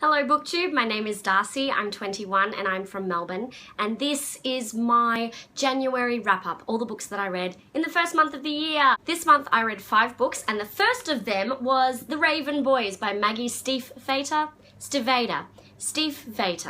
Hello BookTube, my name is Darcy, I'm 21 and I'm from Melbourne, and this is my January wrap-up, all the books that I read in the first month of the year. This month I read 5 books and the first of them was The Raven Boys by Maggie Stiefvater.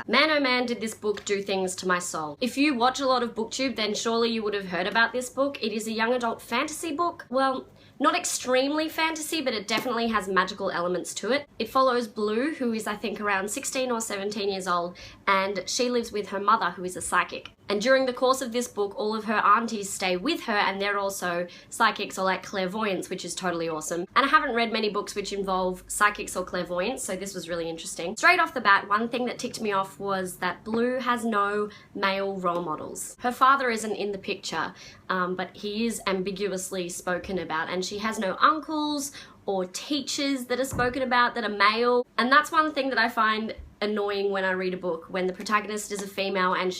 Man oh man did this book do things to my soul. If you watch a lot of BookTube then surely you would have heard about this book. It is a young adult fantasy book. Well, not extremely fantasy, but it definitely has magical elements to it. It follows Blue, who is I think around 16 or 17 years old, and she lives with her mother, who is a psychic. And during the course of this book, all of her aunties stay with her, and they're also psychics or like clairvoyants, which is totally awesome. And I haven't read many books which involve psychics or clairvoyants, so this was really interesting. Straight off the bat, one thing that ticked me off was that Blue has no male role models. Her father isn't in the picture, but he is ambiguously spoken about, and she has no uncles or teachers that are spoken about that are male. And that's one thing that I find annoying when I read a book, when the protagonist is a female and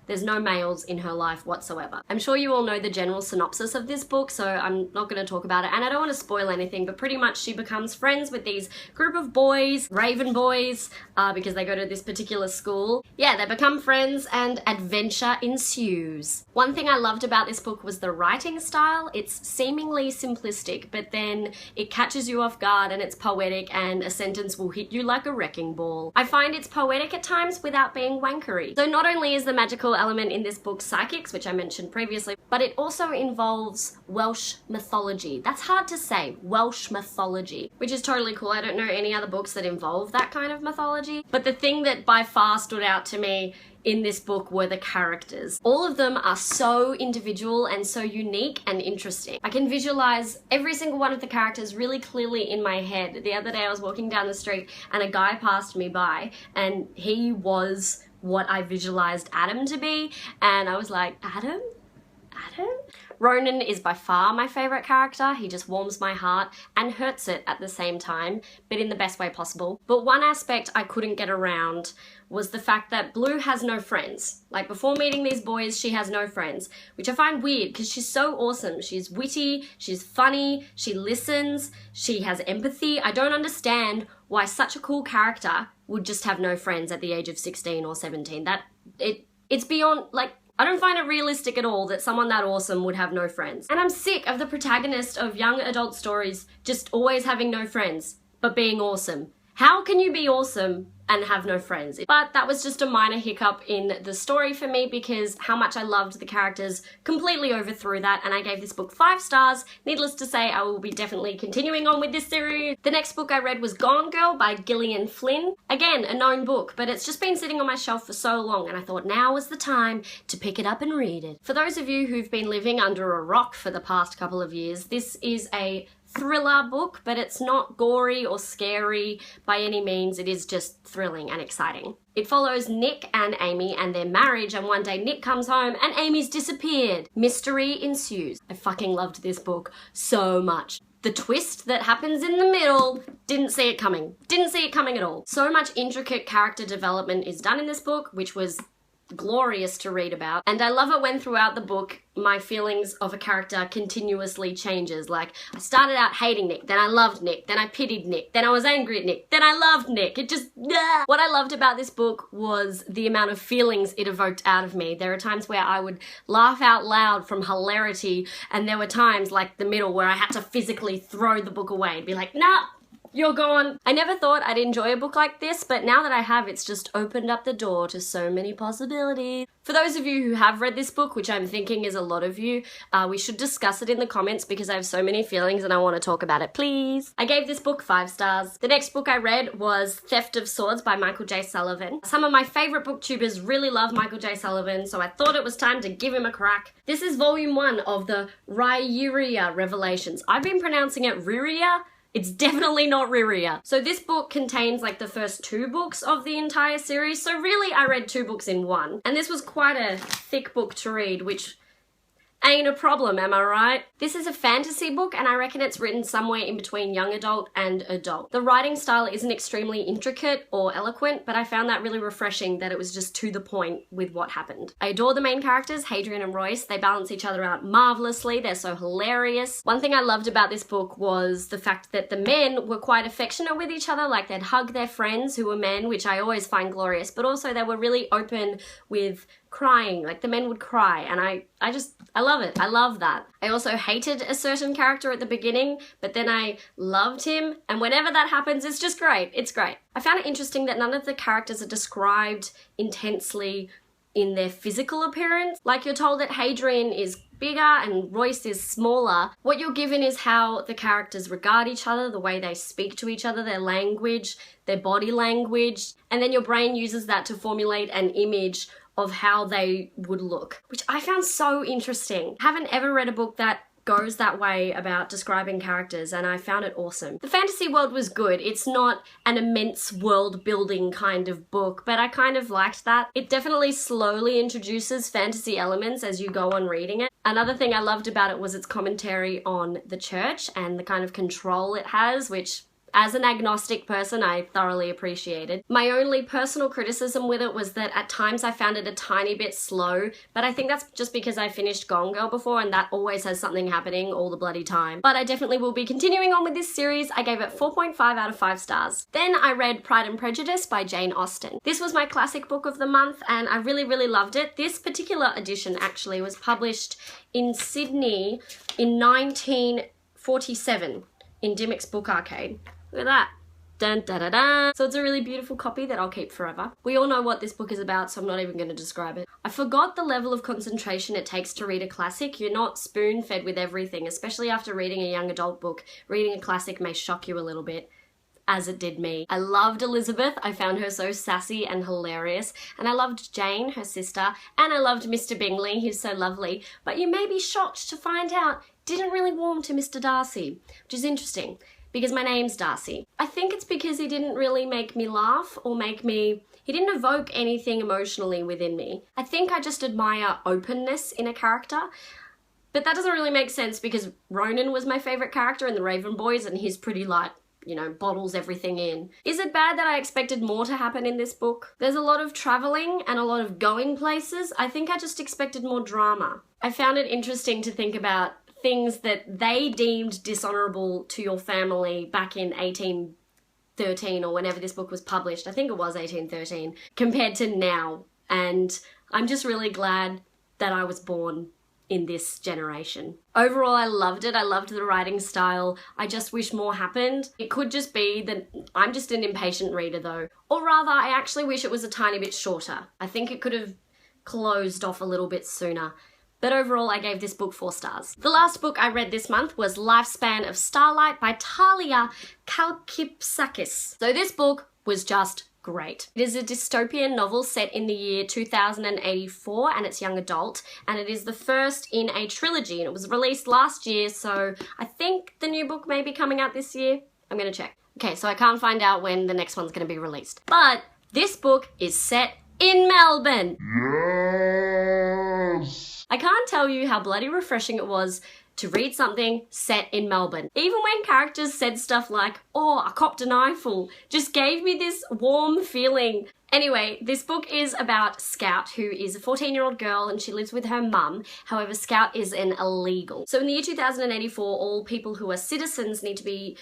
there's no males in her life whatsoever. I'm sure you all know the general synopsis of this book, so I'm not going to talk about it, and I don't want to spoil anything, but pretty much she becomes friends with these group of boys, Raven Boys, because they go to this particular school. Yeah, they become friends and adventure ensues. One thing I loved about this book was the writing style. It's seemingly simplistic, but then it catches you off guard and it's poetic, and a sentence will hit you like a wrecking ball. I find it's poetic at times without being wankery. So not only is the magical element in this book psychics, which I mentioned previously, but it also involves Welsh mythology. That's hard to say, Welsh mythology, which is totally cool. I don't know any other books that involve that kind of mythology. But the thing that by far stood out to me in this book were the characters. All of them are so individual and so unique and interesting. I can visualize every single one of the characters really clearly in my head. The other day I was walking down the street and a guy passed me by and he was what I visualized Adam to be, and I was like, Adam? Ronan is by far my favorite character. He just warms my heart and hurts it at the same time, but in the best way possible. But one aspect I couldn't get around was the fact that Blue has no friends. Like, before meeting these boys, she has no friends, which I find weird because she's so awesome. She's witty, she's funny, she listens, she has empathy. I don't understand why such a cool character would just have no friends at the age of 16 or 17. It's beyond, like, I don't find it realistic at all that someone that awesome would have no friends. And I'm sick of the protagonist of young adult stories just always having no friends, but being awesome. How can you be awesome and have no friends? But that was just a minor hiccup in the story for me because how much I loved the characters completely overthrew that, and I gave this book 5 stars. Needless to say, I will be definitely continuing on with this series. The next book I read was Gone Girl by Gillian Flynn. Again, a known book, but it's just been sitting on my shelf for so long, and I thought now was the time to pick it up and read it. For those of you who've been living under a rock for the past couple of years, this is a thriller book, but it's not gory or scary by any means. It is just thrilling and exciting. It follows Nick and Amy and their marriage, and one day Nick comes home and Amy's disappeared. Mystery ensues. I fucking loved this book so much. The twist that happens in the middle, didn't see it coming. Didn't see it coming at all. So much intricate character development is done in this book, which was glorious to read about. And I love it when throughout the book my feelings of a character continuously changes. Like, I started out hating Nick, then I loved Nick, then I pitied Nick, then I was angry at Nick, then I loved Nick. It just, What I loved about this book was the amount of feelings it evoked out of me. There are times where I would laugh out loud from hilarity, and there were times, like the middle, where I had to physically throw the book away and be like, nah, you're gone. I never thought I'd enjoy a book like this, but now that I have, it's just opened up the door to so many possibilities. For those of you who have read this book, which I'm thinking is a lot of you, we should discuss it in the comments because I have so many feelings and I want to talk about it, please. I gave this book 5 stars. The next book I read was Theft of Swords by Michael J. Sullivan. Some of my favorite booktubers really love Michael J. Sullivan, so I thought it was time to give him a crack. This is volume 1 of the Riyria Revelations. I've been pronouncing it Riyria. It's definitely not Riyria. So this book contains like the first 2 books of the entire series. So really I read 2 books in one. And this was quite a thick book to read, which Ain't a problem, am I right? This is a fantasy book and I reckon it's written somewhere in between young adult and adult. The writing style isn't extremely intricate or eloquent, but I found that really refreshing that it was just to the point with what happened. I adore the main characters, Hadrian and Royce. They balance each other out marvelously. They're so hilarious. One thing I loved about this book was the fact that the men were quite affectionate with each other, like they'd hug their friends who were men, which I always find glorious, but also they were really open with crying. Like the men would cry, and I love it. I love that. I also hated a certain character at the beginning, but then I loved him, and whenever that happens, it's just great. It's great. I found it interesting that none of the characters are described intensely in their physical appearance. Like you're told that Hadrian is bigger and Royce is smaller. What you're given is how the characters regard each other, the way they speak to each other, their language, their body language, and then your brain uses that to formulate an image of how they would look, which I found so interesting. I haven't ever read a book that goes that way about describing characters, and I found it awesome. The fantasy world was good. It's not an immense world building kind of book, but I kind of liked that. It definitely slowly introduces fantasy elements as you go on reading it. Another thing I loved about it was its commentary on the church and the kind of control it has, which as an agnostic person, I thoroughly appreciated. My only personal criticism with it was that at times I found it a tiny bit slow, but I think that's just because I finished Gone Girl before and that always has something happening all the bloody time. But I definitely will be continuing on with this series. I gave it 4.5 out of 5 stars. Then I read Pride and Prejudice by Jane Austen. This was my classic book of the month and I really, really loved it. This particular edition actually was published in Sydney in 1947 in Dymocks Book Arcade. Look at that. Dun, da, da, da. So it's a really beautiful copy that I'll keep forever. We all know what this book is about, so I'm not even going to describe it. I forgot the level of concentration it takes to read a classic. You're not spoon-fed with everything, especially after reading a young adult book. Reading a classic may shock you a little bit, as it did me. I loved Elizabeth. I found her so sassy and hilarious. And I loved Jane, her sister. And I loved Mr. Bingley, who's so lovely. But you may be shocked to find out didn't really warm to Mr. Darcy, which is interesting, because my name's Darcy. I think it's because he didn't really make me laugh or he didn't evoke anything emotionally within me. I think I just admire openness in a character, but that doesn't really make sense because Ronan was my favourite character in the Raven Boys and he's pretty like, you know, bottles everything in. Is it bad that I expected more to happen in this book? There's a lot of travelling and a lot of going places. I think I just expected more drama. I found it interesting to think about things that they deemed dishonourable to your family back in 1813 or whenever this book was published. I think it was 1813, compared to now. And I'm just really glad that I was born in this generation. Overall, I loved it. I loved the writing style. I just wish more happened. It could just be that I'm just an impatient reader though. Or rather, I actually wish it was a tiny bit shorter. I think it could have closed off a little bit sooner. But overall, I gave this book 4 stars. The last book I read this month was Lifespan of Starlight by Talia Kalkipsakis. So this book was just great. It is a dystopian novel set in the year 2084 and it's young adult, and it is the first in a trilogy, and it was released last year, so I think the new book may be coming out this year. I'm gonna check. Okay, so I can't find out when the next one's gonna be released. But this book is set in Melbourne. Yes! I can't tell you how bloody refreshing it was to read something set in Melbourne. Even when characters said stuff like, oh, I copped an eyeful, just gave me this warm feeling. Anyway, this book is about Scout, who is a 14-year-old girl and she lives with her mum. However, Scout is an illegal. So in the year 2084, all people who are citizens need to be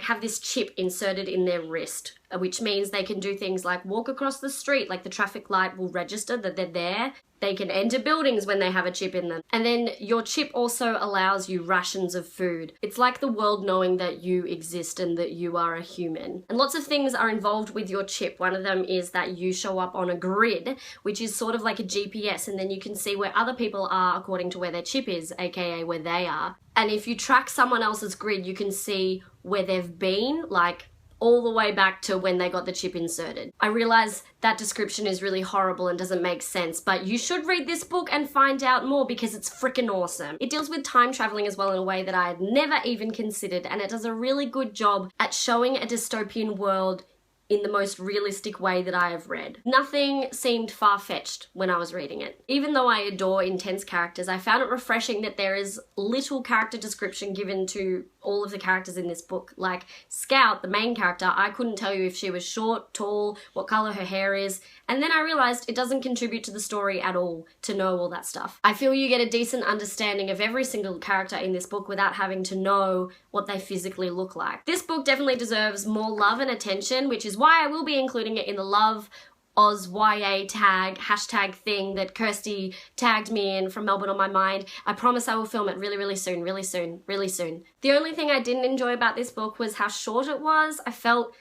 have this chip inserted in their wrist, which means they can do things like walk across the street, like the traffic light will register that they're there. They can enter buildings when they have a chip in them. And then your chip also allows you rations of food. It's like the world knowing that you exist and that you are a human. And lots of things are involved with your chip. One of them is that you show up on a grid, which is sort of like a GPS, and then you can see where other people are according to where their chip is, aka where they are. And if you track someone else's grid, you can see where they've been, like all the way back to when they got the chip inserted. I realize that description is really horrible and doesn't make sense, but you should read this book and find out more because it's freaking awesome. It deals with time traveling as well in a way that I had never even considered, and it does a really good job at showing a dystopian world in the most realistic way that I have read. Nothing seemed far-fetched when I was reading it. Even though I adore intense characters, I found it refreshing that there is little character description given to all of the characters in this book. Like Scout, the main character, I couldn't tell you if she was short, tall, what color her hair is, and then I realized it doesn't contribute to the story at all to know all that stuff. I feel you get a decent understanding of every single character in this book without having to know what they physically look like. This book definitely deserves more love and attention, which is why I will be including it in the Love Oz YA tag, hashtag thing that Kirsty tagged me in from Melbourne on My Mind. I promise I will film it really soon. The only thing I didn't enjoy about this book was how short it was. I felt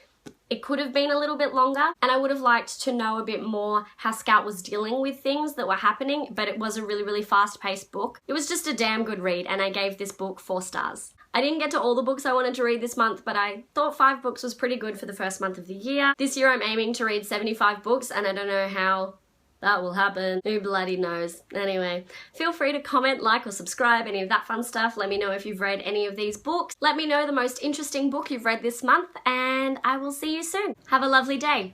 it could have been a little bit longer, and I would have liked to know a bit more how Scout was dealing with things that were happening, but it was a really fast-paced book. It was just a damn good read, and I gave this book 4 stars. I didn't get to all the books I wanted to read this month, but I thought 5 books was pretty good for the first month of the year. This year I'm aiming to read 75 books, and I don't know how that will happen. Who bloody knows? Anyway, feel free to comment, like, or subscribe, any of that fun stuff. Let me know if you've read any of these books. Let me know the most interesting book you've read this month, and I will see you soon. Have a lovely day.